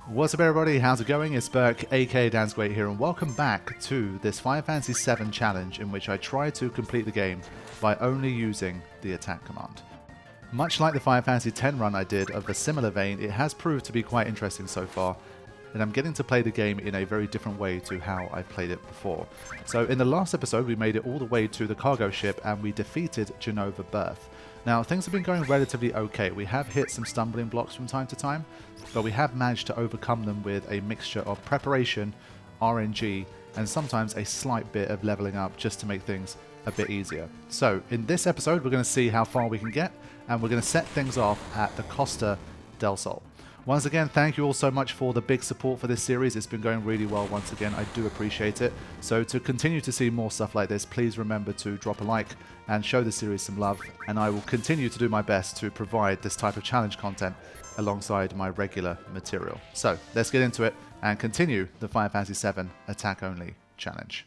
What's up everybody, how's it going? It's Burke, aka Dan's Great here, and welcome back to this Final Fantasy VII challenge in which I try to complete the game by only using the attack command. Much like the Final Fantasy X run I did of a similar vein, it has proved to be quite interesting so far, and I'm getting to play the game in a very different way to how I played it before. So in the last episode we made it all the way to the cargo ship and we defeated Jenova Birth. Now things have been going relatively okay. We have hit some stumbling blocks from time to time, but we have managed to overcome them with a mixture of preparation, RNG, and sometimes a slight bit of leveling up just to make things a bit easier. So in this episode we're going to see how far we can get, and we're going to set things off at the Costa del Sol. Once again, thank you all so much for the big support for this series. It's been going really well once again. I do appreciate it. So to continue to see more stuff like this, please remember to drop a like and show the series some love. And I will continue to do my best to provide this type of challenge content alongside my regular material. So let's get into it and continue the Final Fantasy VII Attack Only challenge.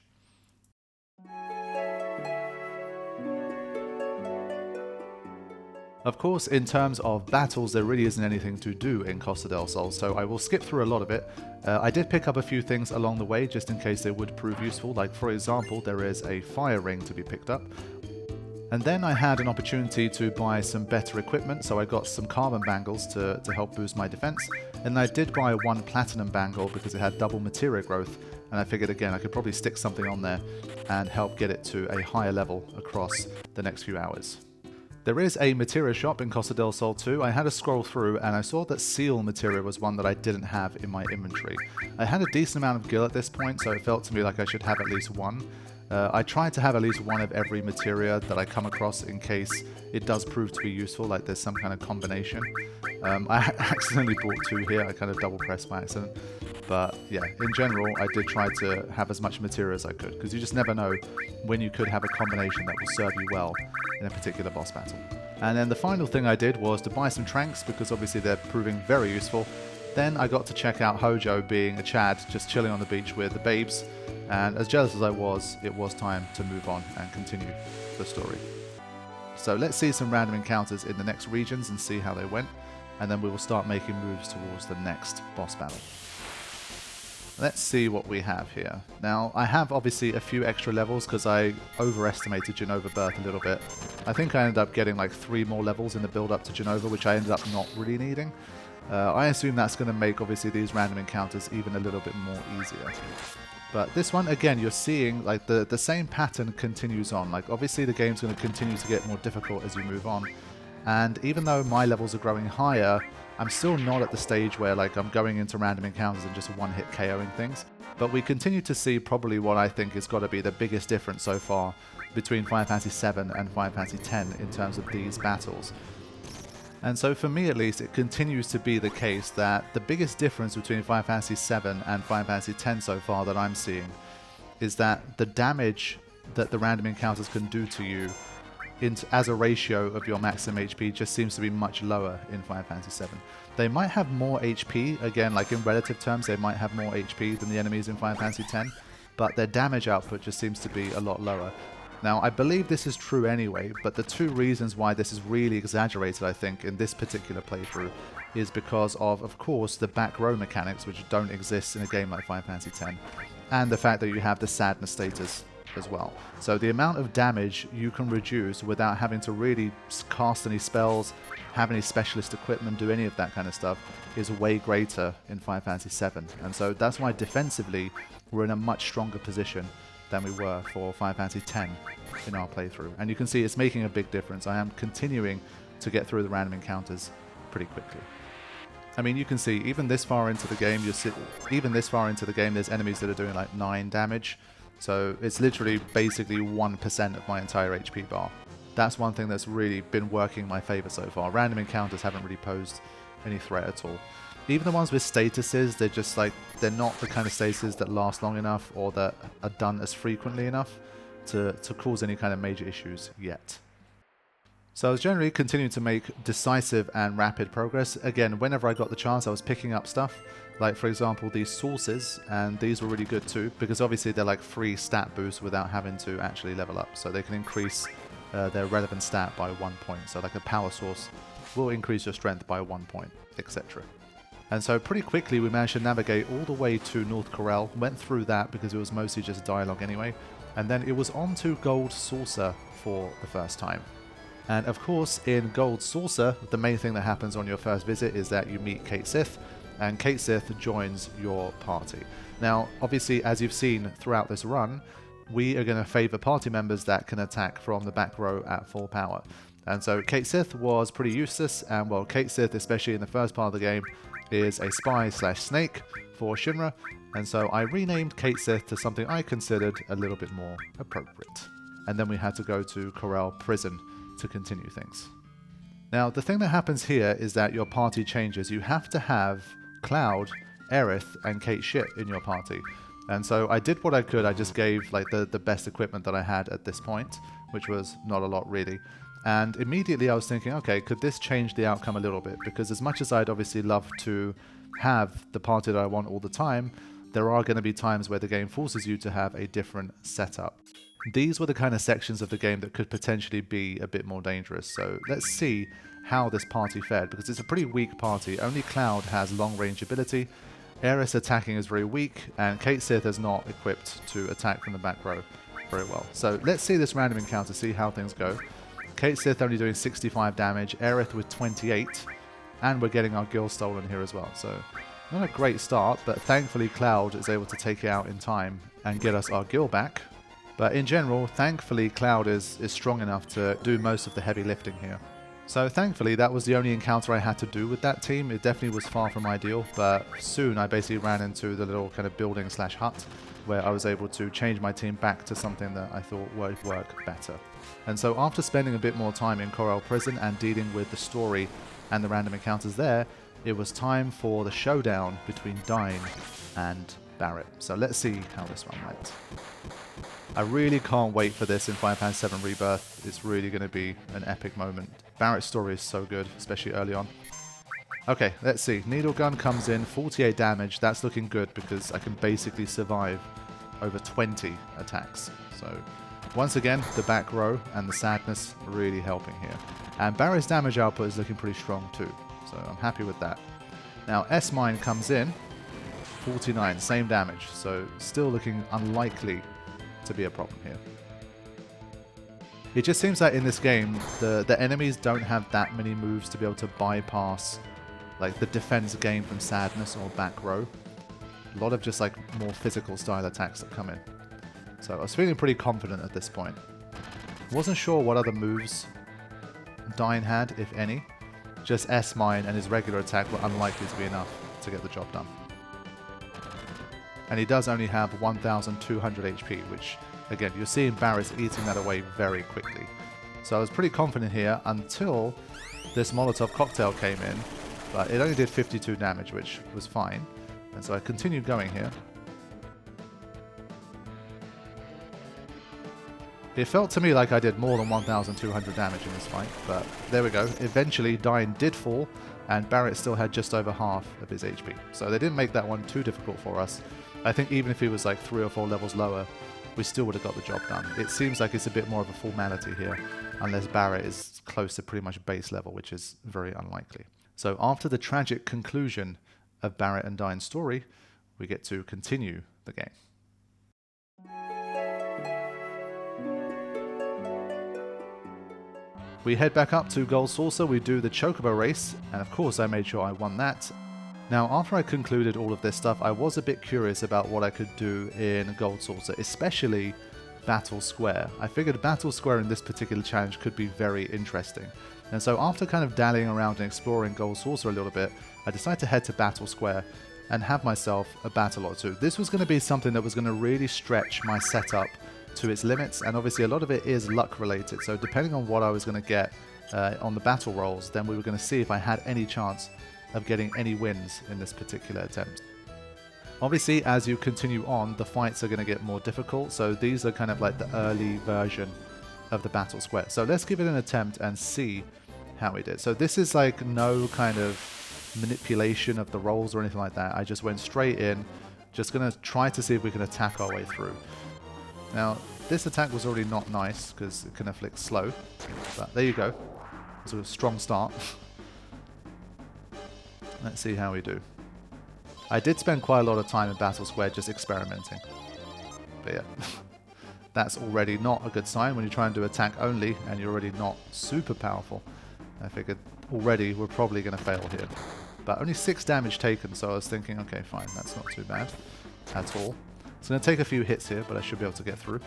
Of course, in terms of battles, there really isn't anything to do in Costa del Sol, so I will skip through a lot of it. I did pick up a few things along the way, just in case they would prove useful, like for example, there is a fire ring to be picked up. And then I had an opportunity to buy some better equipment, so I got some carbon bangles to help boost my defense. And I did buy one platinum bangle because it had double materia growth, and I figured again I could probably stick something on there and help get it to a higher level across the next few hours. There is a materia shop in Costa del Sol too. I had to scroll through and I saw that seal materia was one that I didn't have in my inventory. I had a decent amount of gil at this point, so it felt to me like I should have at least one. I tried to have at least one of every materia that I come across in case it does prove to be useful, like there's some kind of combination. I accidentally bought two here, I kind of double pressed by accident. But yeah, in general, I did try to have as much materia as I could, because you just never know when you could have a combination that will serve you well in a particular boss battle. And then the final thing I did was to buy some tranks, because obviously they're proving very useful. Then I got to check out Hojo being a Chad, just chilling on the beach with the babes. And as jealous as I was, it was time to move on and continue the story. So let's see some random encounters in the next regions and see how they went. And then we will start making moves towards the next boss battle. Let's see what we have here. Now, I have obviously a few extra levels because I overestimated Jenova Birth a little bit. I think I ended up getting like 3 more levels in the build up to Jenova, which I ended up not really needing. I assume that's going to make obviously these random encounters even a little bit more easier. But this one, again, you're seeing like the same pattern continues on. Like obviously the game's going to continue to get more difficult as you move on. And even though my levels are growing higher, I'm still not at the stage where like I'm going into random encounters and just one-hit KOing things. But we continue to see probably what I think has got to be the biggest difference so far between Final Fantasy VII and Final Fantasy X in terms of these battles. And so for me at least, it continues to be the case that the biggest difference between Final Fantasy VII and Final Fantasy X so far that I'm seeing is that the damage that the random encounters can do to you as a ratio of your maximum HP just seems to be much lower in Final Fantasy VII. They might have more HP, again, like in relative terms, they might have more HP than the enemies in Final Fantasy X, but their damage output just seems to be a lot lower. Now, I believe this is true anyway, but the two reasons why this is really exaggerated, I think, in this particular playthrough is because of course, the back row mechanics, which don't exist in a game like Final Fantasy X, and the fact that you have the sadness status as well. So the amount of damage you can reduce without having to really cast any spells, have any specialist equipment, do any of that kind of stuff is way greater in Final Fantasy VII. And so that's why defensively we're in a much stronger position than we were for Final Fantasy X in our playthrough. And you can see it's making a big difference. I am continuing to get through the random encounters pretty quickly. I mean, you can see even this far into the game, there's enemies that are doing like 9 damage. So it's literally basically 1% of my entire HP bar. That's one thing that's really been working in my favor so far. Random encounters haven't really posed any threat at all. Even the ones with statuses, they're just like, they're not the kind of statuses that last long enough or that are done as frequently enough to cause any kind of major issues yet. So I was generally continuing to make decisive and rapid progress. Again, whenever I got the chance, I was picking up stuff. Like, for example, these sources, and these were really good too, because obviously they're like free stat boosts without having to actually level up. So they can increase their relevant stat by 1 point. So like a power source will increase your strength by 1 point, etc. And so pretty quickly we managed to navigate all the way to North Corel, went through that because it was mostly just dialogue anyway, and then it was on to Gold Saucer for the first time. And of course in Gold Saucer, the main thing that happens on your first visit is that you meet Cait Sith, and Cait Sith joins your party. Now obviously, as you've seen throughout this run, we are going to favour party members that can attack from the back row at full power. And so Cait Sith was pretty useless, and well, Cait Sith, especially in the first part of the game, is a spy slash snake for Shinra, and so I renamed Cait Sith to something I considered a little bit more appropriate. And then we had to go to Corel Prison to continue things. Now the thing that happens here is that your party changes. You have to have Cloud, Aerith, and Cait Shit in your party. And so I did what I could. I just gave like the best equipment that I had at this point, which was not a lot really. And immediately I was thinking, okay, could this change the outcome a little bit? Because as much as I'd obviously love to have the party that I want all the time, there are going to be times where the game forces you to have a different setup. These were the kind of sections of the game that could potentially be a bit more dangerous. So let's see how this party fared, because it's a pretty weak party. Only Cloud has long range ability. Aerith's attacking is very weak, and Cait Sith is not equipped to attack from the back row very well. So let's see this random encounter, see how things go. Cait Sith only doing 65 damage, Aerith with 28, and we're getting our gil stolen here as well. So not a great start, but thankfully Cloud is able to take it out in time and get us our gil back. But in general, thankfully Cloud is strong enough to do most of the heavy lifting here. So thankfully that was the only encounter I had to do with that team. It definitely was far from ideal, but soon I basically ran into the little kind of building slash hut where I was able to change my team back to something that I thought would work better. And so after spending a bit more time in Corel Prison and dealing with the story and the random encounters there, it was time for the showdown between Dyne and Barret. So let's see how this one went. I really can't wait for this in Final Fantasy VII Rebirth. It's really going to be an epic moment. Barret's story is so good, especially early on. Okay, let's see. Needle Gun comes in, 48 damage. That's looking good because I can basically survive over 20 attacks. So once again, the back row and the sadness really helping here. And Barret's damage output is looking pretty strong too. So I'm happy with that. Now S-Mine comes in, 49, same damage. So still looking unlikely to be a problem here. It just seems that in this game, the enemies don't have that many moves to be able to bypass like the defense gain from sadness or back row. A lot of just like more physical style attacks that come in. So I was feeling pretty confident at this point. Wasn't sure what other moves Dyne had, if any. Just S-Mine and his regular attack were unlikely to be enough to get the job done. And he does only have 1,200 HP, which, again, you're seeing Barret's eating that away very quickly. So I was pretty confident here until this Molotov cocktail came in, but it only did 52 damage, which was fine. And so I continued going here. It felt to me like I did more than 1,200 damage in this fight, but there we go. Eventually, Dyne did fall, and Barret still had just over half of his HP. So they didn't make that one too difficult for us. I think even if he was like 3 or 4 levels lower, we still would have got the job done. It seems like it's a bit more of a formality here, unless Barret is close to pretty much base level, which is very unlikely. So after the tragic conclusion of Barret and Dyne's story, we get to continue the game. We head back up to Gold Saucer, we do the Chocobo race, and of course I made sure I won that. Now after I concluded all of this stuff, I was a bit curious about what I could do in Gold Saucer, especially Battle Square. I figured Battle Square in this particular challenge could be very interesting. And so after kind of dallying around and exploring Gold Saucer a little bit, I decided to head to Battle Square and have myself a battle or two. This was going to be something that was going to really stretch my setup to its limits, and obviously a lot of it is luck related, so depending on what I was going to get on the battle rolls, then we were going to see if I had any chance of getting any wins in this particular attempt. Obviously as you continue on, the fights are going to get more difficult, so these are kind of like the early version of the Battle Square. So let's give it an attempt and see how we did. So this is like no kind of manipulation of the rolls or anything like that. I just went straight in, just going to try to see if we can attack our way through. Now, this attack was already not nice because it can afflict slow, but there you go. It's a strong start. Let's see how we do. I did spend quite a lot of time in Battle Square just experimenting. But yeah, that's already not a good sign when you try and do attack only and you're already not super powerful. I figured already we're probably going to fail here. But only 6 damage taken, so I was thinking, okay, fine, that's not too bad at all. It's going to take a few hits here, but I should be able to get through.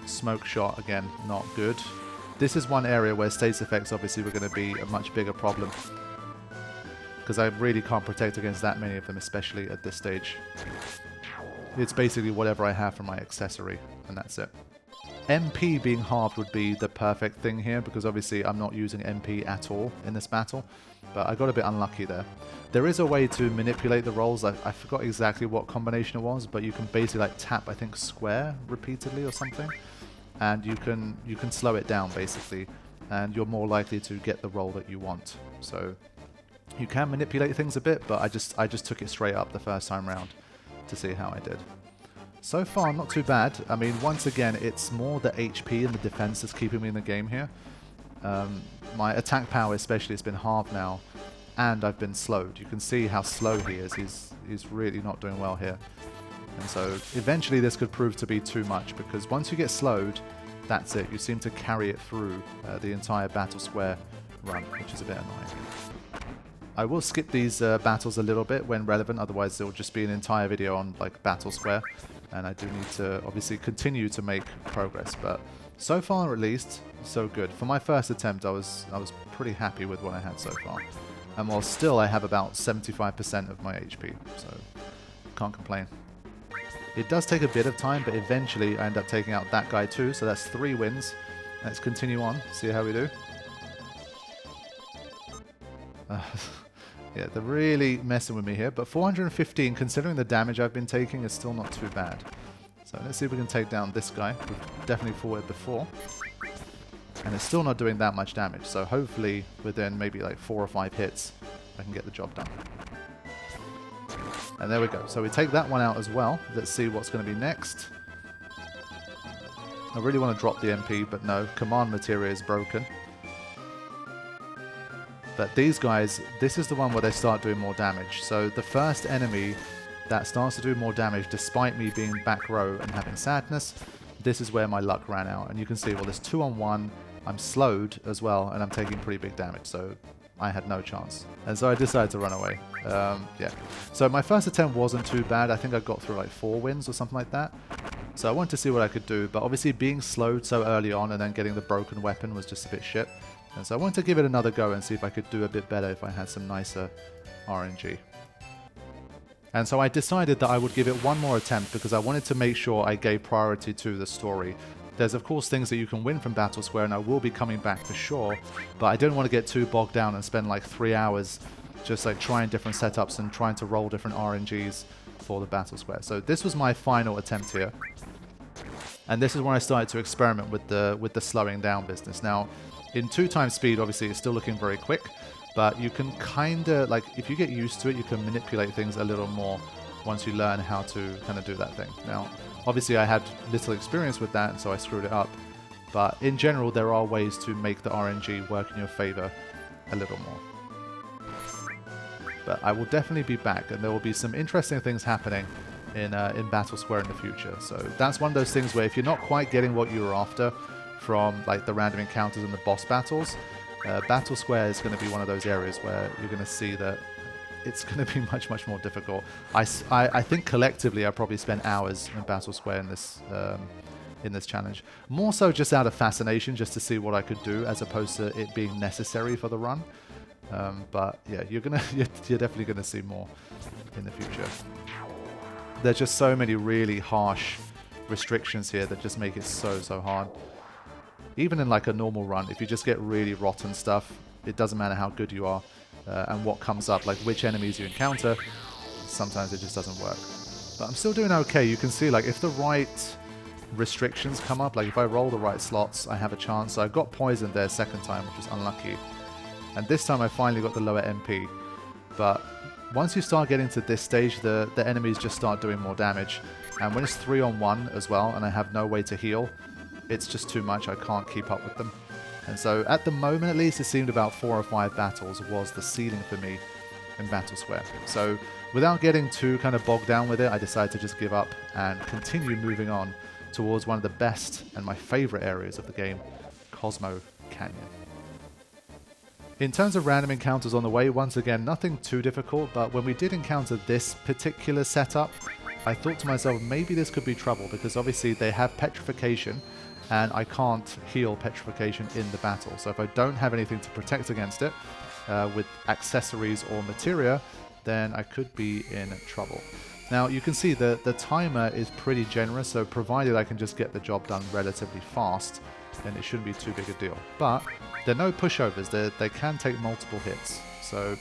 Smoke shot, again, not good. This is one area where status effects obviously were going to be a much bigger problem, because I really can't protect against that many of them, especially at this stage. It's basically whatever I have for my accessory, and that's it. MP being halved would be the perfect thing here, because obviously I'm not using MP at all in this battle, but I got a bit unlucky there. There is a way to manipulate the rolls. I forgot exactly what combination it was, but you can basically like tap, I think, square repeatedly or something, and you can slow it down basically, and you're more likely to get the roll that you want. So you can manipulate things a bit, but I just took it straight up the first time round to see how I did. So far, not too bad. I mean, once again, it's more the HP and the defense that's keeping me in the game here. My attack power especially has been halved now, and I've been slowed. You can see how slow he is. He's really not doing well here. And so eventually this could prove to be too much, because once you get slowed, that's it. You seem to carry it through the entire Battle Square run, which is a bit annoying. I will skip these battles a little bit when relevant, otherwise it will just be an entire video on like Battle Square, and I do need to obviously continue to make progress, but so far at least, so good. For my first attempt, I was pretty happy with what I had so far. And while still I have about 75% of my HP, so can't complain. It does take a bit of time, but eventually I end up taking out that guy too, so that's 3 wins. Let's continue on, see how we do. Yeah, they're really messing with me here, but 415, considering the damage I've been taking, is still not too bad. So let's see if we can take down this guy. We've definitely fought it before. And it's still not doing that much damage, so hopefully within maybe like 4 or 5 hits, I can get the job done. And there we go. So we take that one out as well. Let's see what's going to be next. I really want to drop the MP, but no. Command materia is broken. But these guys, this is the one where they start doing more damage. So the first enemy that starts to do more damage, despite me being back row and having sadness, this is where my luck ran out. And you can see, well, there's 2 on 1. I'm slowed as well, and I'm taking pretty big damage. So I had no chance. And so I decided to run away. Yeah. So my first attempt wasn't too bad. I think I got through like 4 wins or something like that. So I wanted to see what I could do. But obviously being slowed so early on and then getting the broken weapon was just a bit shit. And so I wanted to give it another go and see if I could do a bit better if I had some nicer RNG. And so I decided that I would give it one more attempt, because I wanted to make sure I gave priority to the story. There's of course things that you can win from Battle Square, and I will be coming back for sure, but I didn't want to get too bogged down and spend like 3 hours just like trying different setups and trying to roll different RNGs for the Battle Square. So this was my final attempt here. And this is when I started to experiment with the slowing down business. Now, in 2 times speed, obviously, it's still looking very quick, but you can kind of, like, if you get used to it, you can manipulate things a little more once you learn how to kind of do that thing. Now, obviously, I had little experience with that, and so I screwed it up. But in general, there are ways to make the RNG work in your favor a little more. But I will definitely be back, and there will be some interesting things happening in Battle Square in the future. So that's one of those things where if you're not quite getting what you were after from like the random encounters and the boss battles, Battle Square is going to be one of those areas where you're going to see that it's going to be much more difficult. I think collectively I probably spent hours in Battle Square in this challenge, more so just out of fascination, just to see what I could do, as opposed to it being necessary for the run. But yeah, you're definitely gonna see more in the future. There's just so many really harsh restrictions here that just make it so hard. Even in like a normal run, if you just get really rotten stuff, it doesn't matter how good you are and what comes up, like which enemies you encounter, sometimes it just doesn't work. But I'm still doing okay. You can see, like, if the right restrictions come up, like if I roll the right slots, I have a chance. So I got poisoned there second time, which was unlucky. And this time I finally got the lower MP. But once you start getting to this stage, the enemies just start doing more damage. And when it's 3-on-1 as well, and I have no way to heal, it's just too much. I can't keep up with them. And so at the moment at least, it seemed about 4 or 5 battles was the ceiling for me in Battle Square. So without getting too kind of bogged down with it, I decided to just give up and continue moving on towards one of the best and my favorite areas of the game, Cosmo Canyon. In terms of random encounters on the way, once again, nothing too difficult, but when we did encounter this particular setup, I thought to myself, maybe this could be trouble, because obviously they have petrification, and I can't heal petrification in the battle. So if I don't have anything to protect against it, with accessories or materia, then I could be in trouble. Now you can see the timer is pretty generous, so provided I can just get the job done relatively fast, then it shouldn't be too big a deal. But there are no pushovers, they can take multiple hits. So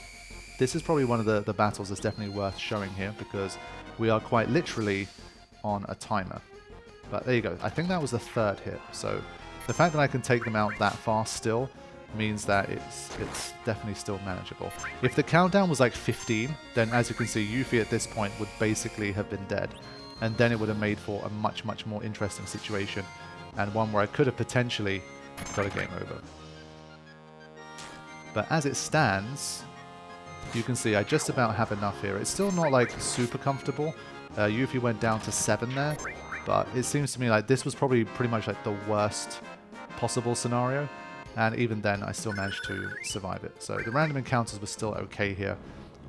this is probably one of the battles that's definitely worth showing here, because we are quite literally on a timer. But there you go, I think that was the 3rd hit. So the fact that I can take them out that fast still means that it's definitely still manageable. If the countdown was like 15, then as you can see, Yuffie at this point would basically have been dead. And then it would have made for a much, much more interesting situation, and one where I could have potentially got a game over. But as it stands, you can see I just about have enough here. It's still not like super comfortable. Yuffie went down to 7 there, but it seems to me like this was probably pretty much like the worst possible scenario. And even then, I still managed to survive it. So the random encounters were still okay here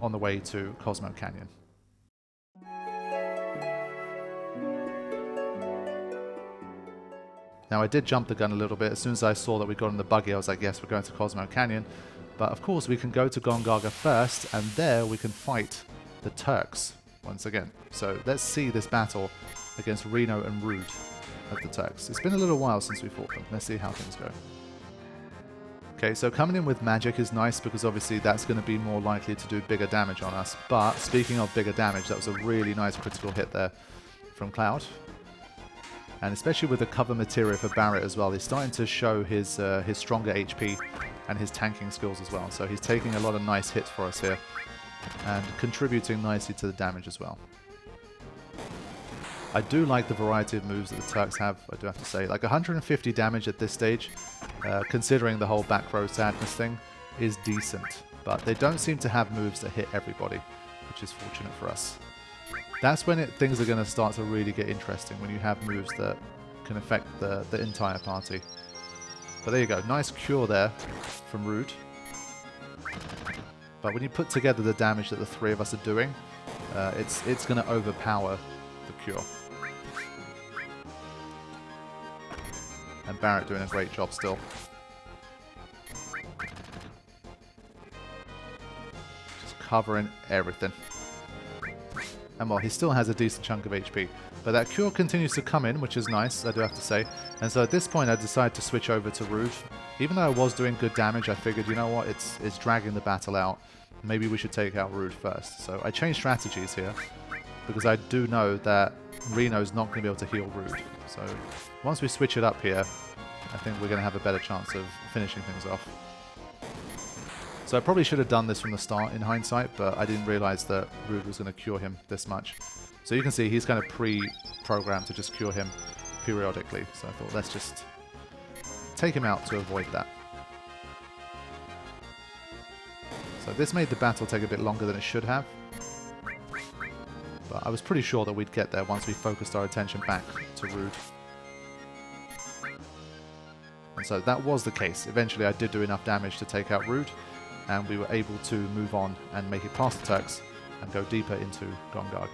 on the way to Cosmo Canyon. Now I did jump the gun a little bit. As soon as I saw that we got in the buggy, I was like, yes, we're going to Cosmo Canyon. But of course, we can go to Gongaga first, and there we can fight the Turks once again. So let's see this battle against Reno and Rude of the Turks. It's been a little while since we fought them. Let's see how things go. Okay, so coming in with magic is nice, because obviously that's going to be more likely to do bigger damage on us. But speaking of bigger damage, that was a really nice critical hit there from Cloud. And especially with the cover materia for Barret as well, he's starting to show his stronger HP and his tanking skills as well. So he's taking a lot of nice hits for us here and contributing nicely to the damage as well. I do like the variety of moves that the Turks have, I do have to say. Like 150 damage at this stage, considering the whole back row sadness thing, is decent. But they don't seem to have moves that hit everybody, which is fortunate for us. That's when things are going to start to really get interesting, when you have moves that can affect the entire party. But there you go, nice cure there from Rude. But when you put together the damage that the 3 of us are doing, it's going to overpower the cure. And Barret doing a great job still. Just covering everything. And well, he still has a decent chunk of HP. But that cure continues to come in, which is nice, I do have to say. And so at this point, I decided to switch over to Rude. Even though I was doing good damage, I figured, you know what, it's dragging the battle out. Maybe we should take out Rude first. So I changed strategies here, because I do know that Reno's not going to be able to heal Rude. So once we switch it up here, I think we're going to have a better chance of finishing things off. So I probably should have done this from the start in hindsight, but I didn't realize that Rude was going to cure him this much. So you can see he's kind of pre-programmed to just cure him periodically. So I thought, let's just take him out to avoid that. So this made the battle take a bit longer than it should have. But I was pretty sure that we'd get there once we focused our attention back to Rude. And so that was the case. Eventually I did do enough damage to take out Rude, and we were able to move on and make it past the Turks and go deeper into Gongaga.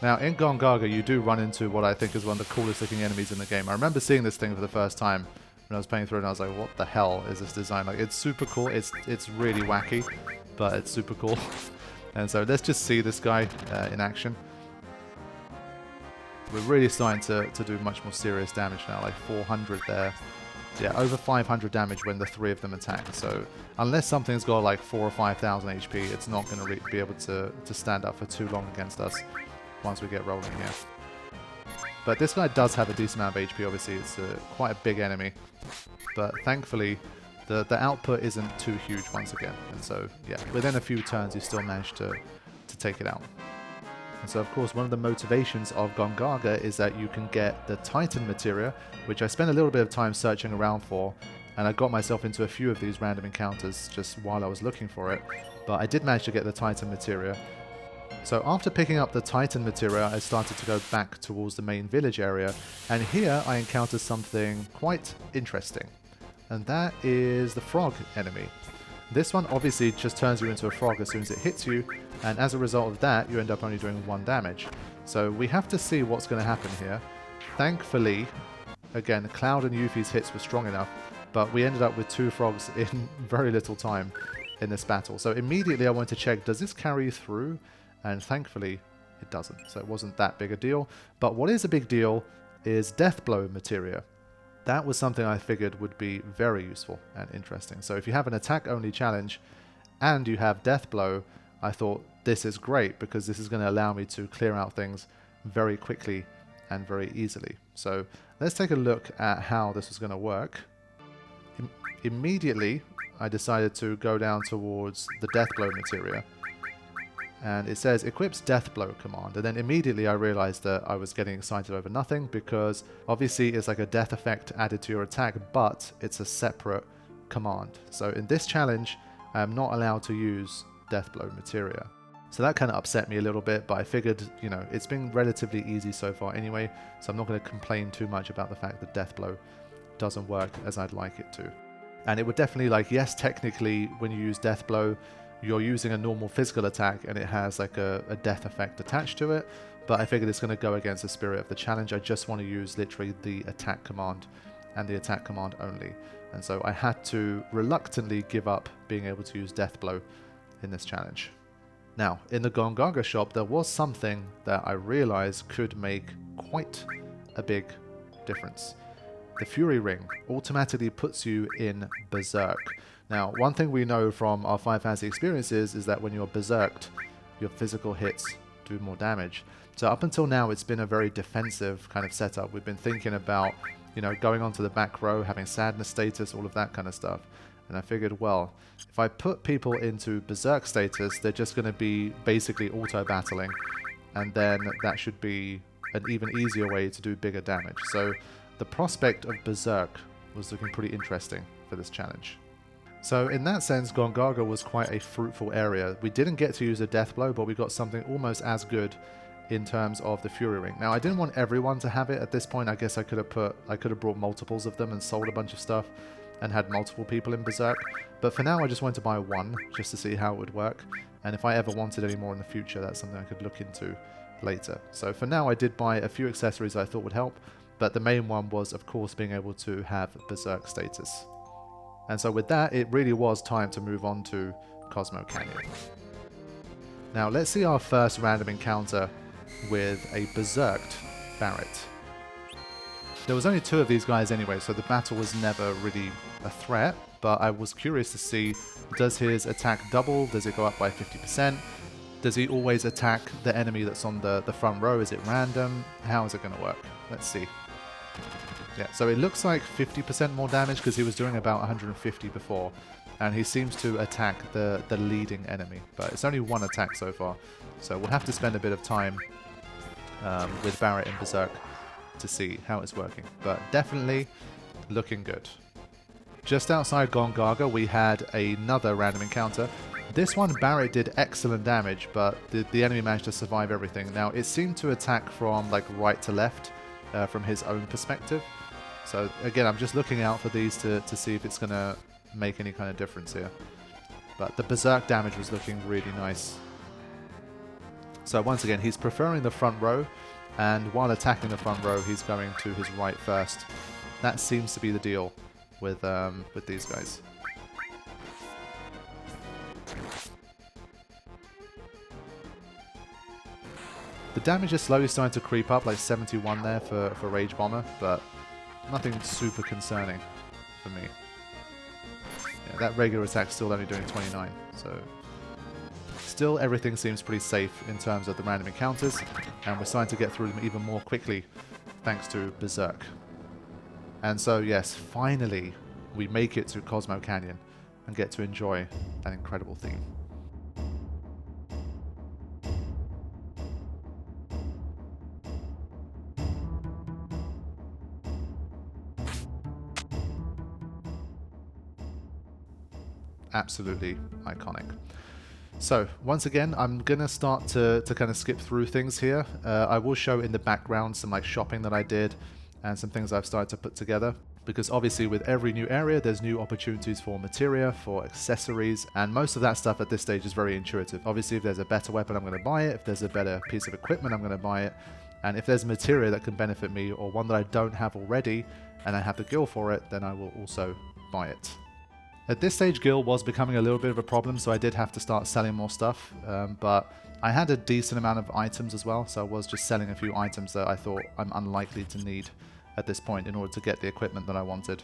Now in Gongaga you do run into what I think is one of the coolest looking enemies in the game. I remember seeing this thing for the first time when I was playing through it, and I was like, what the hell is this design? Like, it's super cool, it's really wacky, but it's super cool. And so let's just see this guy in action. We're really starting to do much more serious damage now, like 400 there. Yeah, over 500 damage when the 3 of them attack. So unless something's got like 4,000 or 5,000 HP, it's not going to be able to stand up for too long against us once we get rolling here. But this guy does have a decent amount of HP, obviously. It's quite a big enemy. But thankfully, the output isn't too huge once again. And so, yeah, within a few turns, you still manage to take it out. And so of course one of the motivations of Gongaga is that you can get the Titan materia, which I spent a little bit of time searching around for, and I got myself into a few of these random encounters just while I was looking for it, but I did manage to get the Titan materia. So after picking up the Titan materia, I started to go back towards the main village area, and here I encountered something quite interesting, and that is the frog enemy. This one obviously just turns you into a frog as soon as it hits you, and as a result of that, you end up only doing 1 damage. So we have to see what's going to happen here. Thankfully, again, Cloud and Yuffie's hits were strong enough, but we ended up with 2 frogs in very little time in this battle. So immediately I went to check, does this carry through? And thankfully, it doesn't. So it wasn't that big a deal. But what is a big deal is Death Blow materia. That was something I figured would be very useful and interesting. So if you have an attack-only challenge and you have Death Blow, I thought this is great because this is going to allow me to clear out things very quickly and very easily. So let's take a look at how this was going to work. Immediately, I decided to go down towards the Death Blow materia. And it says equips Death Blow command, and then immediately I realized that I was getting excited over nothing, because obviously it's like a death effect added to your attack, but it's a separate command. So in this challenge, I am not allowed to use Death Blow materia. So that kind of upset me a little bit, but I figured, you know, it's been relatively easy so far anyway, so I'm not going to complain too much about the fact that Death Blow doesn't work as I'd like it to. And it would definitely, like, yes, technically when you use Death Blow, you're using a normal physical attack and it has like a death effect attached to it, but I figured it's going to go against the spirit of the challenge. I just want to use literally the attack command and the attack command only, and so I had to reluctantly give up being able to use Death Blow in this challenge. Now, in the Gongaga shop, there was something that I realized could make quite a big difference. The Fury Ring automatically puts you in Berserk. Now, one thing we know from our Final Fantasy experiences is that when you're berserked, your physical hits do more damage. So up until now, it's been a very defensive kind of setup. We've been thinking about, you know, going onto the back row, having sadness status, all of that kind of stuff. And I figured, well, if I put people into berserk status, they're just going to be basically auto-battling. And then that should be an even easier way to do bigger damage. So the prospect of berserk was looking pretty interesting for this challenge. So in that sense, Gongaga was quite a fruitful area. We didn't get to use a Death Blow, but we got something almost as good in terms of the Fury Ring. Now, I didn't want everyone to have it at this point. I guess I could have brought multiples of them and sold a bunch of stuff and had multiple people in Berserk. But for now, I just wanted to buy one just to see how it would work. And if I ever wanted any more in the future, that's something I could look into later. So for now, I did buy a few accessories I thought would help. But the main one was, of course, being able to have Berserk status. And so with that, it really was time to move on to Cosmo Canyon. Now let's see our first random encounter with a berserked Barret. There was only 2 of these guys anyway, so the battle was never really a threat, but I was curious to see, does his attack double? Does it go up by 50%? Does he always attack the enemy that's on the front row? Is it random? How is it going to work? Let's see. Yeah, so it looks like 50% more damage because he was doing about 150 before. And he seems to attack the leading enemy. But it's only 1 attack so far. So we'll have to spend a bit of time with Barret in Berserk to see how it's working. But definitely looking good. Just outside Gongaga, we had another random encounter. This one, Barret did excellent damage, but the enemy managed to survive everything. Now, it seemed to attack from like right to left from his own perspective. So again, I'm just looking out for these to see if it's going to make any kind of difference here. But the Berserk damage was looking really nice. So once again, he's preferring the front row, and while attacking the front row, he's going to his right first. That seems to be the deal with these guys. The damage is slowly starting to creep up, like 71 there for Rage Bomber, but nothing super concerning for me. Yeah, that regular attack's still only doing 29, so still everything seems pretty safe in terms of the random encounters, and we're starting to get through them even more quickly thanks to Berserk. And so yes, finally we make it to Cosmo Canyon and get to enjoy that incredible theme. absolutely iconic. So once again, I'm gonna start to kind of skip through things here. I will show in the background some like shopping that I did and some things I've started to put together, because obviously with every new area there's new opportunities for materia, for accessories, and most of that stuff at this stage is very intuitive. Obviously if there's a better weapon, I'm going to buy it. If there's a better piece of equipment, I'm going to buy it. And if there's materia that can benefit me, or one that I don't have already and I have the gil for it, then I will also buy it. At this stage, gil was becoming a little bit of a problem, so I did have to start selling more stuff, but I had a decent amount of items as well, so I was just selling a few items that I thought I'm unlikely to need at this point in order to get the equipment that I wanted.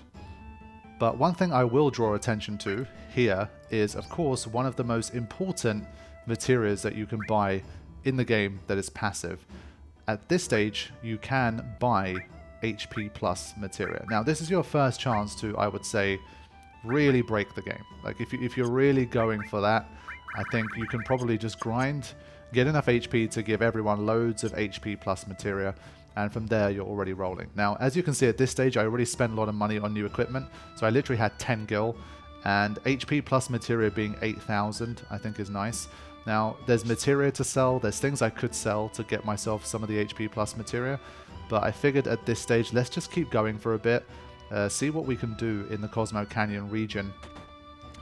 But one thing I will draw attention to here is, of course, one of the most important materials that you can buy in the game that is passive. At this stage, you can buy HP plus materia. Now, this is your first chance to, I would say, really break the game. Like if you're really going for that, I think you can probably just grind, get enough HP to give everyone loads of HP plus materia, and from there you're already rolling. Now, as you can see at this stage, I already spent a lot of money on new equipment, so I literally had 10 gil, and HP plus materia being 8,000 I think is nice. Now, there's materia to sell, there's things I could sell to get myself some of the HP plus materia, but I figured at this stage, let's just keep going for a bit, see what we can do in the Cosmo Canyon region,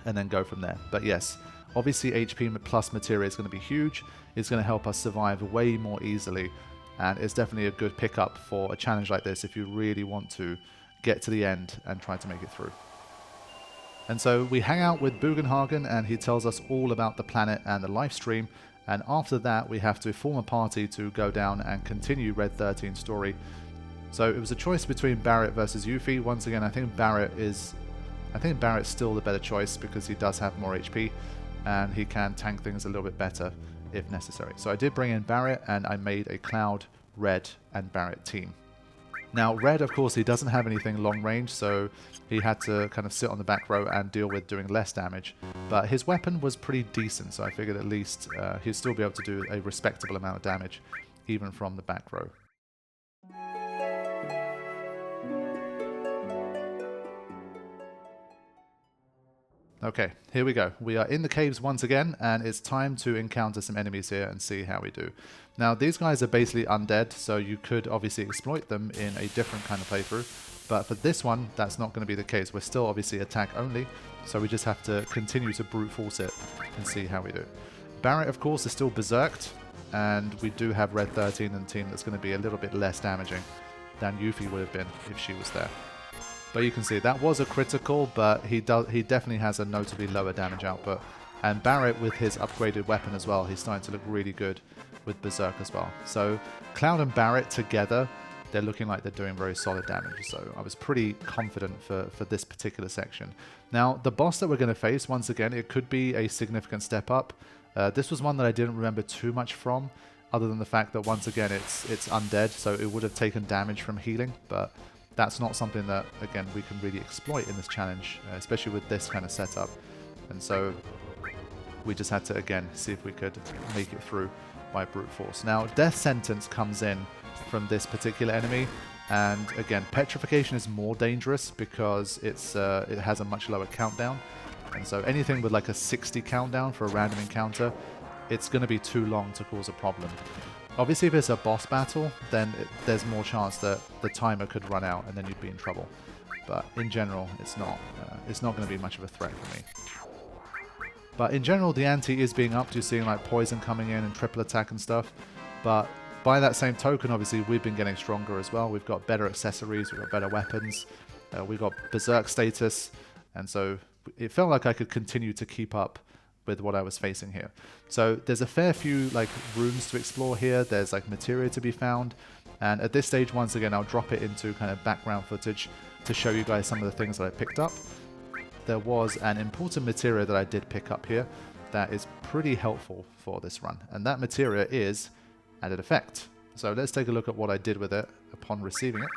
and then go from there. But yes, obviously HP plus materia is going to be huge. It's going to help us survive way more easily, and it's definitely a good pickup for a challenge like this if you really want to get to the end and try to make it through. And so we hang out with Bugenhagen, and he tells us all about the planet and the live stream, and after that we have to form a party to go down and continue Red 13 story. So it was a choice between Barret versus Yuffie. Once again, I think Barret's still the better choice because he does have more HP and he can tank things a little bit better if necessary. So I did bring in Barret, and I made a Cloud, Red, and Barret team. Now, Red, of course, he doesn't have anything long range, so he had to kind of sit on the back row and deal with doing less damage. But his weapon was pretty decent, so I figured at least he'd still be able to do a respectable amount of damage, even from the back row. Okay, here we go. We are in the caves once again, and it's time to encounter some enemies here and see how we do. Now, these guys are basically undead, so you could obviously exploit them in a different kind of playthrough, but for this one, that's not going to be the case. We're still obviously attack only, so we just have to continue to brute force it and see how we do. Barret, of course, is still berserked, and we do have Red 13 and the team that's going to be a little bit less damaging than Yuffie would have been if she was there. But you can see that was a critical, but he definitely has a notably lower damage output. And Barret, with his upgraded weapon as well, he's starting to look really good with Berserk as well. So Cloud and Barret together, they're looking like they're doing very solid damage. So I was pretty confident for this particular section. Now, the boss that we're going to face, once again, it could be a significant step up. This was one that I didn't remember too much from, other than the fact that, once again, it's undead, so it would have taken damage from healing, but that's not something that, again, we can really exploit in this challenge, especially with this kind of setup. And so we just had to, again, see if we could make it through by brute force. Now, Death Sentence comes in from this particular enemy, and again, Petrification is more dangerous because it has a much lower countdown. And so anything with like a 60 countdown for a random encounter, it's going to be too long to cause a problem. Obviously, if it's a boss battle, then there's more chance that the timer could run out and then you'd be in trouble. But in general, it's not going to be much of a threat for me. But in general, the ante is being upped. You're seeing like poison coming in and triple attack and stuff. But by that same token, obviously, we've been getting stronger as well. We've got better accessories, we've got better weapons, we've got berserk status, and so it felt like I could continue to keep up with what I was facing here. So there's a fair few like rooms to explore here. There's like materia to be found, and at this stage, once again, I'll drop it into kind of background footage to show you guys some of the things that I picked up. There was an important materia that I did pick up here that is pretty helpful for this run, and that materia is added effect. So let's take a look at what I did with it upon receiving it.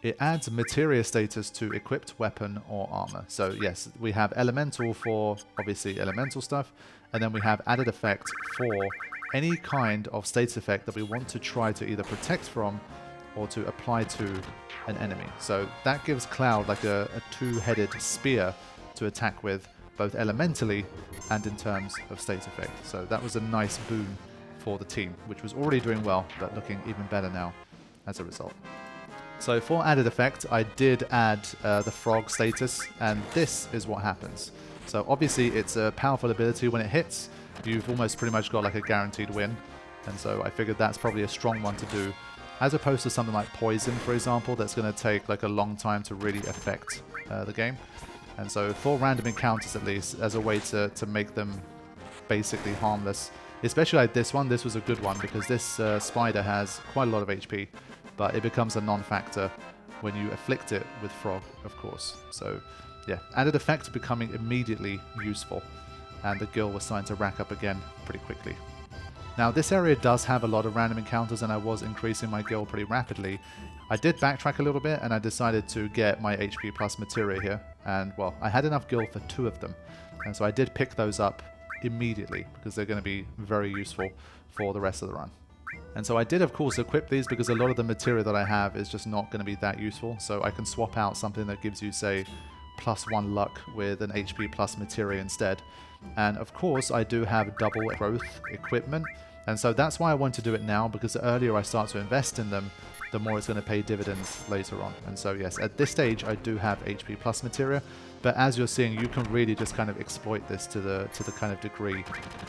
It adds materia status to equipped weapon or armor. So yes, we have elemental for obviously elemental stuff, and then we have added effect for any kind of status effect that we want to try to either protect from or to apply to an enemy. So that gives Cloud like a two-headed spear to attack with both elementally and in terms of state effect. So that was a nice boon for the team, which was already doing well, but looking even better now as a result. So for added effect, I did add the frog status, and this is what happens. So obviously it's a powerful ability. When it hits, you've almost pretty much got like a guaranteed win. And so I figured that's probably a strong one to do, as opposed to something like poison, for example, that's going to take like a long time to really affect the game. And so for random encounters, at least, as a way to make them basically harmless, especially like this one, this was a good one because this spider has quite a lot of HP, but it becomes a non-factor when you afflict it with frog, of course. So yeah, added effect becoming immediately useful, and the gil was starting to rack up again pretty quickly. Now this area does have a lot of random encounters, and I was increasing my gil pretty rapidly. I did backtrack a little bit, and I decided to get my HP plus materia here, and well, I had enough gil for 2 of them, and so I did pick those up immediately because they're going to be very useful for the rest of the run. And so I did, of course, equip these because a lot of the material that I have is just not going to be that useful, so I can swap out something that gives you, say, +1 luck with an HP plus materia instead. And of course I do have double growth equipment, and so that's why I want to do it now, because the earlier I start to invest in them, the more it's going to pay dividends later on. And so yes, at this stage I do have HP plus materia, but as you're seeing, you can really just kind of exploit this to the kind of degree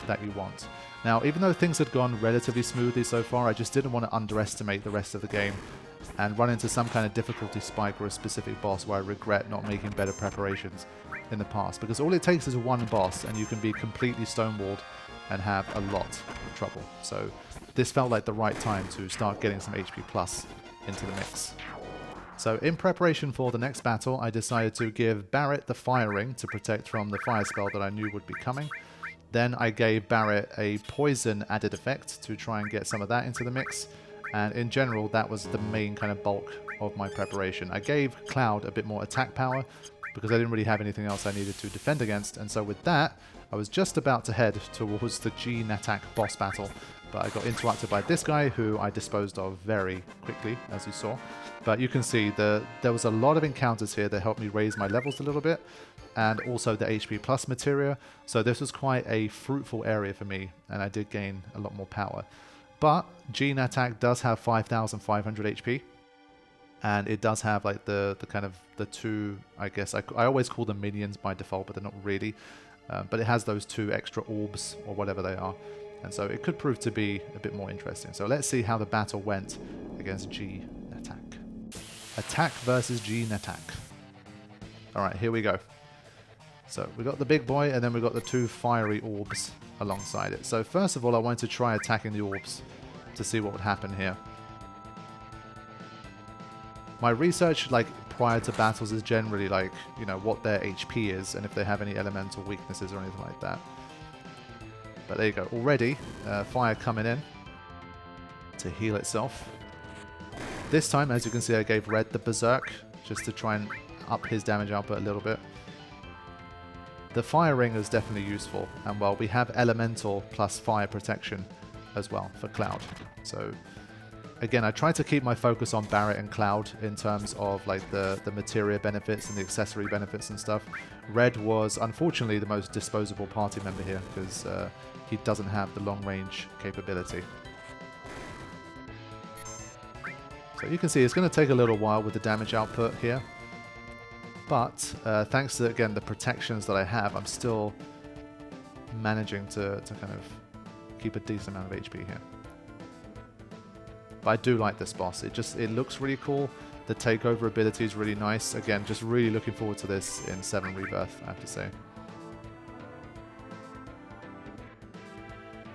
that you want. Now, even though things had gone relatively smoothly so far, I just didn't want to underestimate the rest of the game and run into some kind of difficulty spike or a specific boss where I regret not making better preparations in the past, because all it takes is one boss and you can be completely stonewalled and have a lot of trouble. So this felt like the right time to start getting some HP plus into the mix. So in preparation for the next battle, I decided to give Barret the fire ring to protect from the fire spell that I knew would be coming. Then I gave Barret a poison added effect to try and get some of that into the mix. And in general, that was the main kind of bulk of my preparation. I gave Cloud a bit more attack power because I didn't really have anything else I needed to defend against. And so with that, I was just about to head towards the Nattak boss battle, but I got interrupted by this guy who I disposed of very quickly, as you saw. But you can see there was a lot of encounters here that helped me raise my levels a little bit, and also the HP plus materia. So this was quite a fruitful area for me, and I did gain a lot more power. But Nattak does have 5,500 HP, and it does have like the kind of the 2, I guess, I always call them minions by default, but they're not really. But it has those 2 extra orbs, or whatever they are. And so it could prove to be a bit more interesting. So let's see how the battle went against Nattak. Attack versus Nattak. Alright, here we go. So we got the big boy, and then we got the 2 fiery orbs alongside it. So first of all, I wanted to try attacking the orbs to see what would happen here. My research, like, prior to battles is generally like, you know, what their HP is and if they have any elemental weaknesses or anything like that. But there you go. Already, fire coming in to heal itself. This time, as you can see, I gave Red the Berserk just to try and up his damage output a little bit. The fire ring is definitely useful, and well, we have elemental plus fire protection as well for Cloud. So again, I tried to keep my focus on Barret and Cloud in terms of like the materia benefits and the accessory benefits and stuff. Red was unfortunately the most disposable party member here because he doesn't have the long range capability. So you can see it's going to take a little while with the damage output here. But thanks to, again, the protections that I have, I'm still managing to kind of keep a decent amount of HP here. But I do like this boss. It looks really cool. The takeover ability is really nice. Again, just really looking forward to this in 7 Rebirth, I have to say.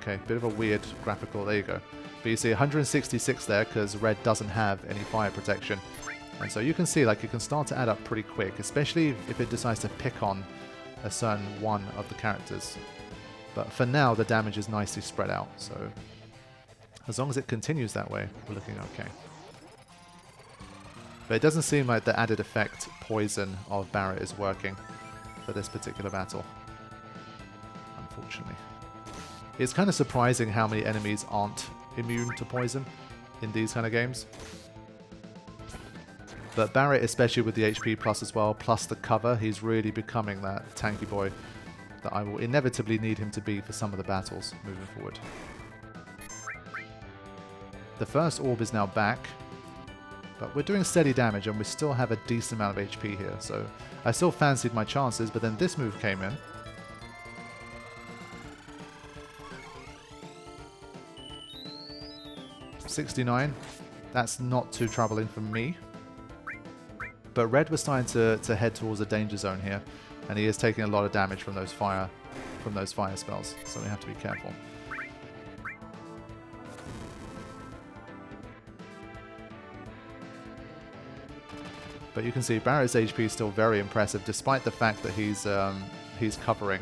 Okay, bit of a weird graphical. There you go. But you see 166 there because Red doesn't have any fire protection. And so you can see, like, it can start to add up pretty quick, especially if it decides to pick on a certain one of the characters. But for now, the damage is nicely spread out, so as long as it continues that way, we're looking okay. But it doesn't seem like the added effect poison of Barret is working for this particular battle, unfortunately. It's kind of surprising how many enemies aren't immune to poison in these kind of games. But Barret, especially with the HP plus as well, plus the cover, he's really becoming that tanky boy that I will inevitably need him to be for some of the battles moving forward. The first orb is now back, but we're doing steady damage and we still have a decent amount of HP here, so I still fancied my chances, but then this move came in. $69, that's not too troubling for me. But red was starting to head towards a danger zone here, and he is taking a lot of damage from those fire spells, so we have to be careful. But you can see Barret's HP is still very impressive, despite the fact that he's covering.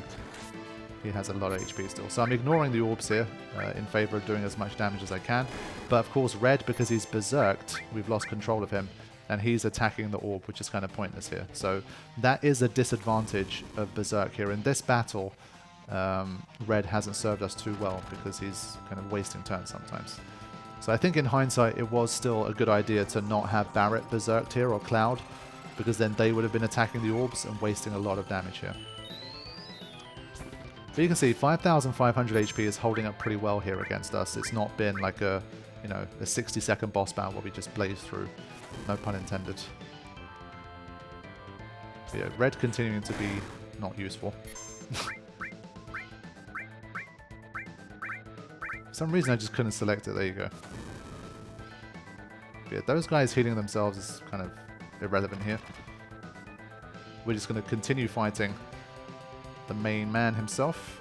He has a lot of HP still. So I'm ignoring the orbs here in favor of doing as much damage as I can. But of course red, because he's berserked, we've lost control of him, and he's attacking the orb, which is kind of pointless here. So that is a disadvantage of berserk here. In this battle, red hasn't served us too well because he's kind of wasting turns sometimes. So I think in hindsight it was still a good idea to not have Barret berserked here, or Cloud, because then they would have been attacking the orbs and wasting a lot of damage here. But you can see 5,500 HP is holding up pretty well here against us. It's not been like a 60-second boss battle where we just blaze through. No pun intended. So yeah, red continuing to be not useful. For some reason I just couldn't select it. There you go. But yeah, those guys healing themselves is kind of irrelevant here. We're just going to continue fighting the main man himself.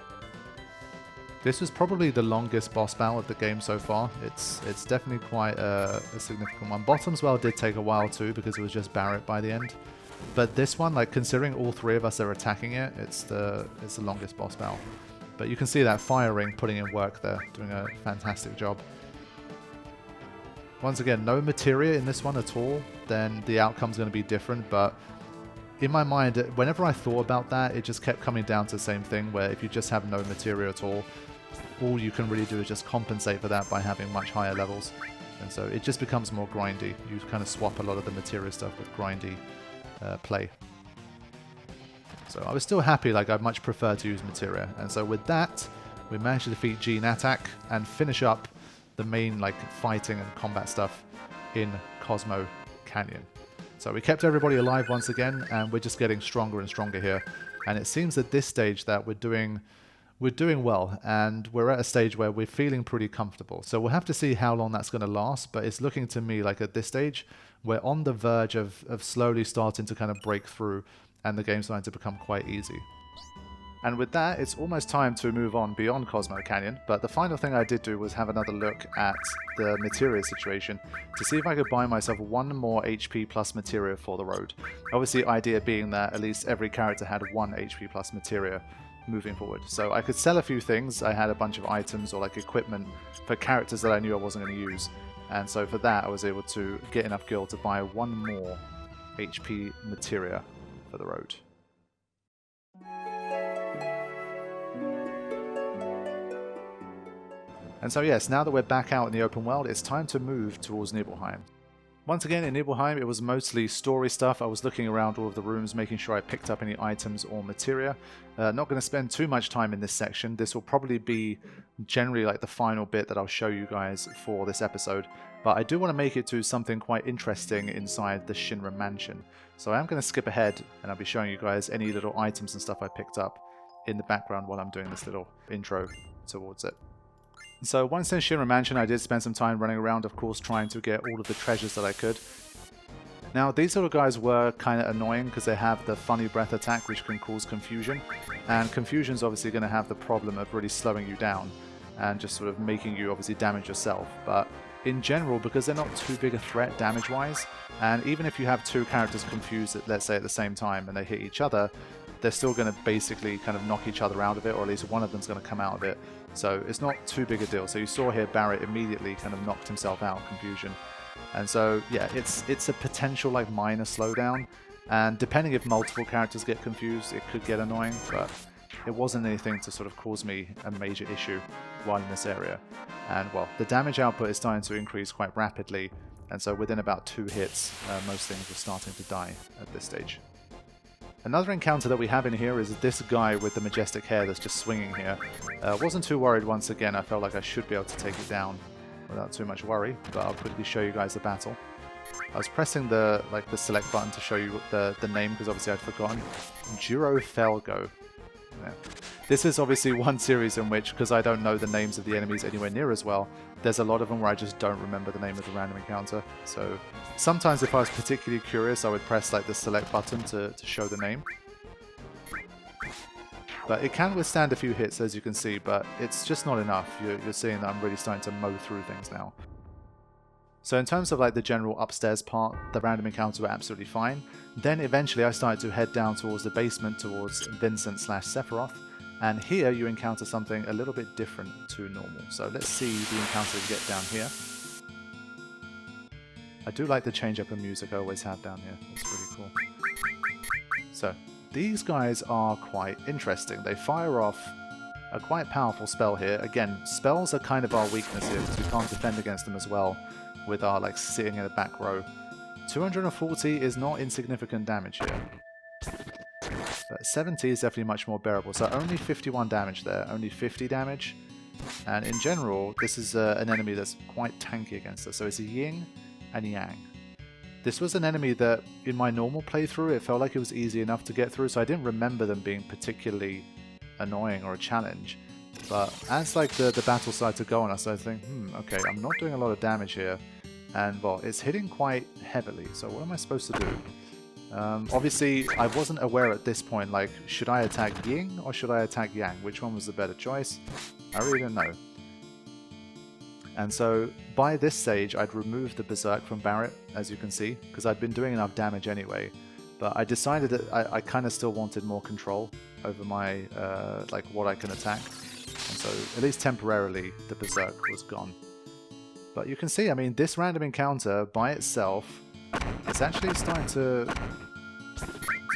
This was probably the longest boss battle of the game so far. It's definitely quite a significant one. Bottom's Well did take a while too, because it was just Barret by the end. But this one, like considering all three of us are attacking it, it's the longest boss battle. But you can see that Fire Ring putting in work there, doing a fantastic job. Once again, no materia in this one at all, then the outcome's going to be different, but in my mind, whenever I thought about that, it just kept coming down to the same thing, where if you just have no materia at all you can really do is just compensate for that by having much higher levels. And so it just becomes more grindy. You kind of swap a lot of the materia stuff with grindy play. So I was still happy, like I much prefer to use materia. And so with that, we managed to defeat Nattak and finish up the main like fighting and combat stuff in Cosmo Canyon. So we kept everybody alive once again, and we're just getting stronger and stronger here. And it seems at this stage that we're doing well, and we're at a stage where we're feeling pretty comfortable. So we'll have to see how long that's going to last, but it's looking to me like at this stage, we're on the verge of slowly starting to kind of break through, and the game's starting to become quite easy. And with that, it's almost time to move on beyond Cosmo Canyon, but the final thing I did do was have another look at the materia situation to see if I could buy myself one more HP plus materia for the road. Obviously, idea being that at least every character had 1 HP plus materia moving forward. So I could sell a few things. I had a bunch of items or like equipment for characters that I knew I wasn't going to use. And so for that, I was able to get enough gil to buy 1 more HP materia for the road. And so yes, now that we're back out in the open world, it's time to move towards Nibelheim. Once again, in Nibelheim, it was mostly story stuff. I was looking around all of the rooms, making sure I picked up any items or materia. Not going to spend too much time in this section. This will probably be generally like the final bit that I'll show you guys for this episode. But I do want to make it to something quite interesting inside the Shinra Mansion. So I am going to skip ahead, and I'll be showing you guys any little items and stuff I picked up in the background while I'm doing this little intro towards it. So once in Shinra Mansion, I did spend some time running around, of course, trying to get all of the treasures that I could. Now, these little guys were kind of annoying because they have the funny breath attack, which can cause confusion. And confusion's obviously going to have the problem of really slowing you down and just sort of making you obviously damage yourself. But in general, because they're not too big a threat damage-wise, and even if you have 2 characters confused, let's say at the same time, and they hit each other, they're still going to basically kind of knock each other out of it, or at least one of them's going to come out of it. So it's not too big a deal. So you saw here Barret immediately kind of knocked himself out of confusion. And so yeah, it's a potential like minor slowdown. And depending if multiple characters get confused, it could get annoying, but it wasn't anything to sort of cause me a major issue while in this area. And well, the damage output is starting to increase quite rapidly. And so within about 2 hits, most things were starting to die at this stage. Another encounter that we have in here is this guy with the majestic hair that's just swinging here. Wasn't too worried once again. I felt like I should be able to take it down without too much worry, but I'll quickly show you guys the battle. I was pressing the select button to show you the name because obviously I'd forgotten. Juro Felgo. Yeah. This is obviously one series in which, because I don't know the names of the enemies anywhere near as well, there's a lot of them where I just don't remember the name of the random encounter. So sometimes if I was particularly curious, I would press like the select button to show the name. But it can withstand a few hits, as you can see, but it's just not enough. You're seeing that I'm really starting to mow through things now. So in terms of like the general upstairs part, the random encounters were absolutely fine. Then eventually I started to head down towards the basement towards Vincent/Sephiroth. And here you encounter something a little bit different to normal. So let's see the encounter we get down here. I do like the change up in music I always have down here. It's really cool. So these guys are quite interesting. They fire off a quite powerful spell here. Again, spells are kind of our weakness here because we can't defend against them as well with our like sitting in the back row. 240 is not insignificant damage here. But 70 is definitely much more bearable. So only 51 damage there, only 50 damage. And in general, this is an enemy that's quite tanky against us. So it's a yin and yang. This was an enemy that in my normal playthrough, it felt like it was easy enough to get through. So I didn't remember them being particularly annoying or a challenge. But as like the battle started to go on, I started to think, okay, I'm not doing a lot of damage here. And well, it's hitting quite heavily. So what am I supposed to do? Obviously, I wasn't aware at this point, like, should I attack Yin or should I attack Yang? Which one was the better choice? I really don't know. And so, by this stage, I'd removed the Berserk from Barret, as you can see, because I'd been doing enough damage anyway. But I decided that I kind of still wanted more control over my, like, what I can attack. And so, at least temporarily, the Berserk was gone. But you can see, I mean, this random encounter, by itself, it's actually starting to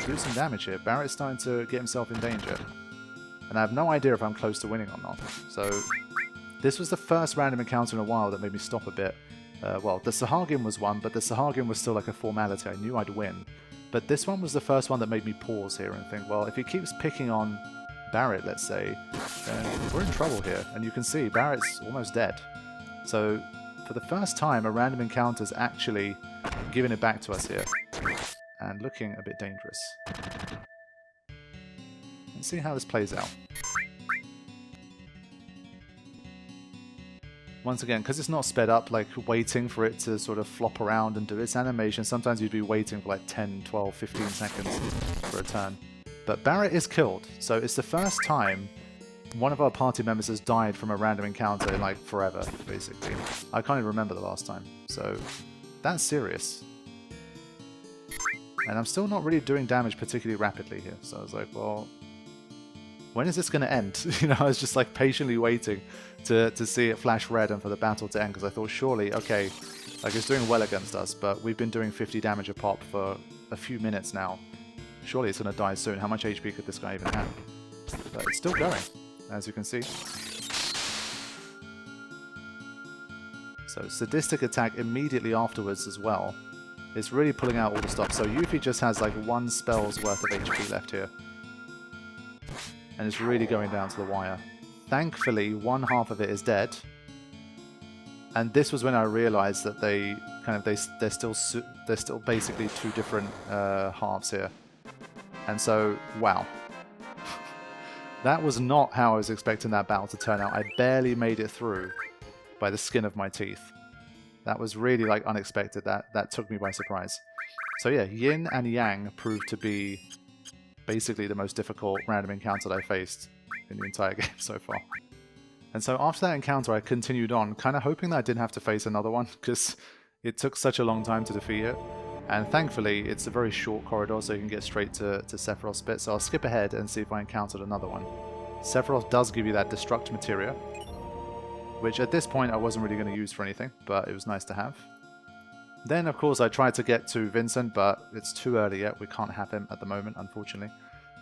do some damage here. Barret's starting to get himself in danger. And I have no idea if I'm close to winning or not. So this was the first random encounter in a while that made me stop a bit. Well, the Sahagin was one, but the Sahagin was still like a formality. I knew I'd win. But this one was the first one that made me pause here and think, well, if he keeps picking on Barret, let's say, then we're in trouble here. And you can see Barret's almost dead. So for the first time, a random encounter's actually giving it back to us here. And looking a bit dangerous. Let's see how this plays out. Once again, because it's not sped up, like waiting for it to sort of flop around and do its animation, sometimes you'd be waiting for like 10, 12, 15 seconds for a turn. But Barret is killed, so it's the first time one of our party members has died from a random encounter in like forever, basically. I can't even remember the last time, so that's serious. And I'm still not really doing damage particularly rapidly here, so I was like, well, when is this going to end? You know, I was just like patiently waiting to see it flash red and for the battle to end, because I thought, surely, okay, like it's doing well against us, but we've been doing 50 damage a pop for a few minutes now. Surely it's going to die soon. How much HP could this guy even have? But it's still going, as you can see. So sadistic attack immediately afterwards as well. It's really pulling out all the stops. So Yuffie just has like one spell's worth of HP left here. And it's really going down to the wire. Thankfully, one half of it is dead. And this was when I realized that they're still basically two different halves here. And so, wow. That was not how I was expecting that battle to turn out. I barely made it through by the skin of my teeth. That was really like unexpected. That took me by surprise. So yeah, Yin and Yang proved to be basically the most difficult random encounter that I faced in the entire game so far. And so after that encounter, I continued on, kind of hoping that I didn't have to face another one, because it took such a long time to defeat it. And thankfully, it's a very short corridor, so you can get straight to Sephiroth's bit. So I'll skip ahead and see if I encountered another one. Sephiroth does give you that Destruct Materia, which at this point I wasn't really going to use for anything, but it was nice to have. Then, of course, I tried to get to Vincent, but it's too early yet. We can't have him at the moment, unfortunately.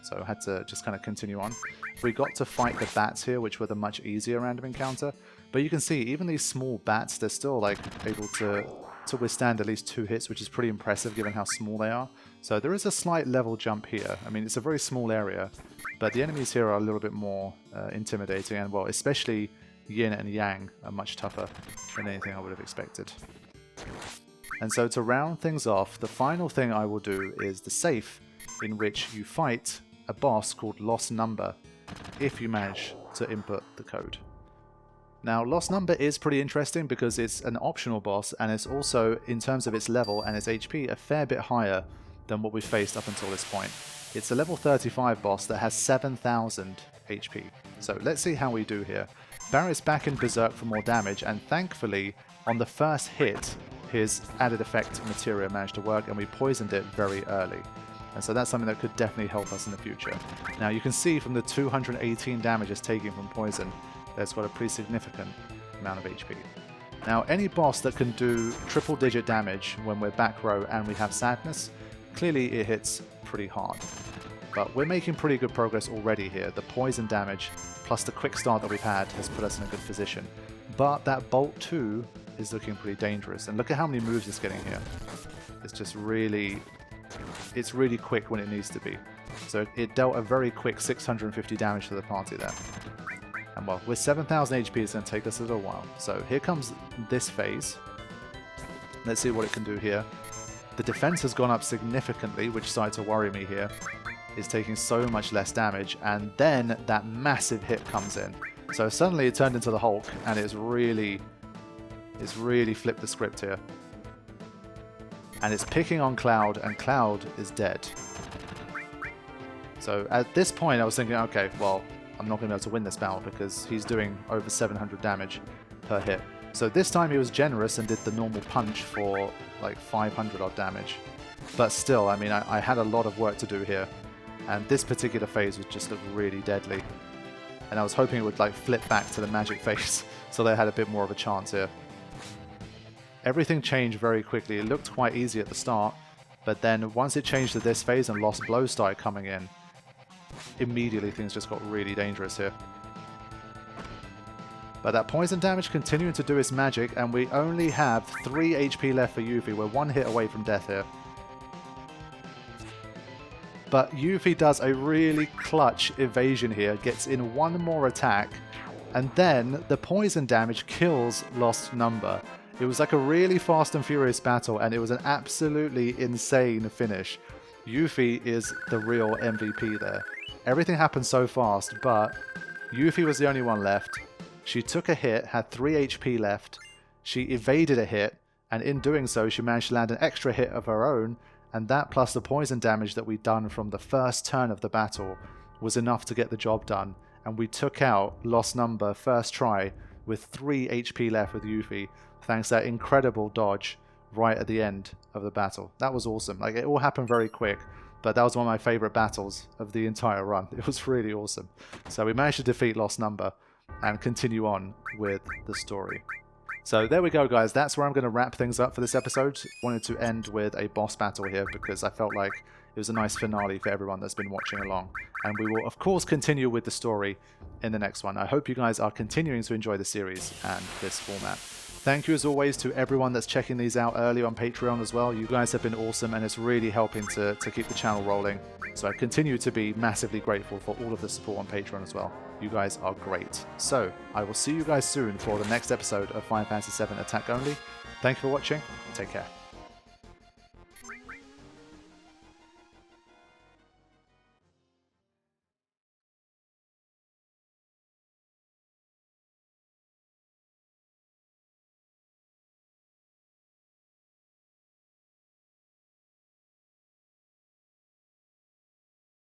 So I had to just kind of continue on. We got to fight the bats here, which were the much easier random encounter. But you can see, even these small bats, they're still like able to to withstand at least 2 hits, which is pretty impressive given how small they are. So there is a slight level jump here. I mean, it's a very small area, but the enemies here are a little bit more intimidating, and well, especially Yin and Yang are much tougher than anything I would have expected. And so to round things off, the final thing I will do is the safe, in which you fight a boss called Lost Number if you manage to input the code. Now, Lost Number is pretty interesting because it's an optional boss, and it's also, in terms of its level and its HP, a fair bit higher than what we've faced up until this point. It's a level 35 boss that has 7,000 HP. So let's see how we do here. Barret's back in Berserk for more damage, and thankfully, on the first hit, his added effect materia managed to work, and we poisoned it very early. And so that's something that could definitely help us in the future. Now, you can see from the 218 damage it's taking from poison, that's got a pretty significant amount of HP. Now, any boss that can do triple-digit damage when we're back row and we have sadness, clearly it hits pretty hard. But we're making pretty good progress already here. The poison damage plus the quick start that we've had has put us in a good position. But that Bolt 2 is looking pretty dangerous. And look at how many moves it's getting here. It's just really... it's really quick when it needs to be. So it dealt a very quick 650 damage to the party there. And well, with 7,000 HP, it's going to take us a little while. So here comes this phase. Let's see what it can do here. The defense has gone up significantly, which started to worry me here. It's taking so much less damage, and then that massive hit comes in. So suddenly it turned into the Hulk, and it's really flipped the script here. And it's picking on Cloud, and Cloud is dead. So at this point I was thinking, okay, well, I'm not going to be able to win this battle because he's doing over 700 damage per hit. So this time he was generous and did the normal punch for like 500 odd damage. But still, I mean, I had a lot of work to do here. And this particular phase would just look really deadly. And I was hoping it would like flip back to the magic phase so they had a bit more of a chance here. Everything changed very quickly. It looked quite easy at the start, but then once it changed to this phase and Lost Blows started coming in, immediately things just got really dangerous here. But that poison damage continuing to do its magic, and we only have 3 HP left for Yuffie. We're 1 hit away from death here. But Yuffie does a really clutch evasion here, gets in 1 more attack, and then the poison damage kills Lost Number. It was like a really fast and furious battle, and it was an absolutely insane finish. Yuffie is the real MVP there. Everything happened so fast, but Yuffie was the only one left. She took a hit, had 3 HP left. She evaded a hit, and in doing so, she managed to land an extra hit of her own, and that plus the poison damage that we'd done from the first turn of the battle was enough to get the job done, and we took out Lost Number first try with 3 HP left with Yuffie, thanks to that incredible dodge right at the end of the battle. That was awesome. Like, it all happened very quick, but that was one of my favorite battles of the entire run. It was really awesome. So we managed to defeat Lost Number and continue on with the story. So there we go, guys. That's where I'm going to wrap things up for this episode. Wanted to end with a boss battle here because I felt like it was a nice finale for everyone that's been watching along. And we will, of course, continue with the story in the next one. I hope you guys are continuing to enjoy the series and this format. Thank you, as always, to everyone that's checking these out early on Patreon as well. You guys have been awesome, and it's really helping to keep the channel rolling. So I continue to be massively grateful for all of the support on Patreon as well. You guys are great. So I will see you guys soon for the next episode of Final Fantasy VII Attack Only. Thank you for watching. Take care.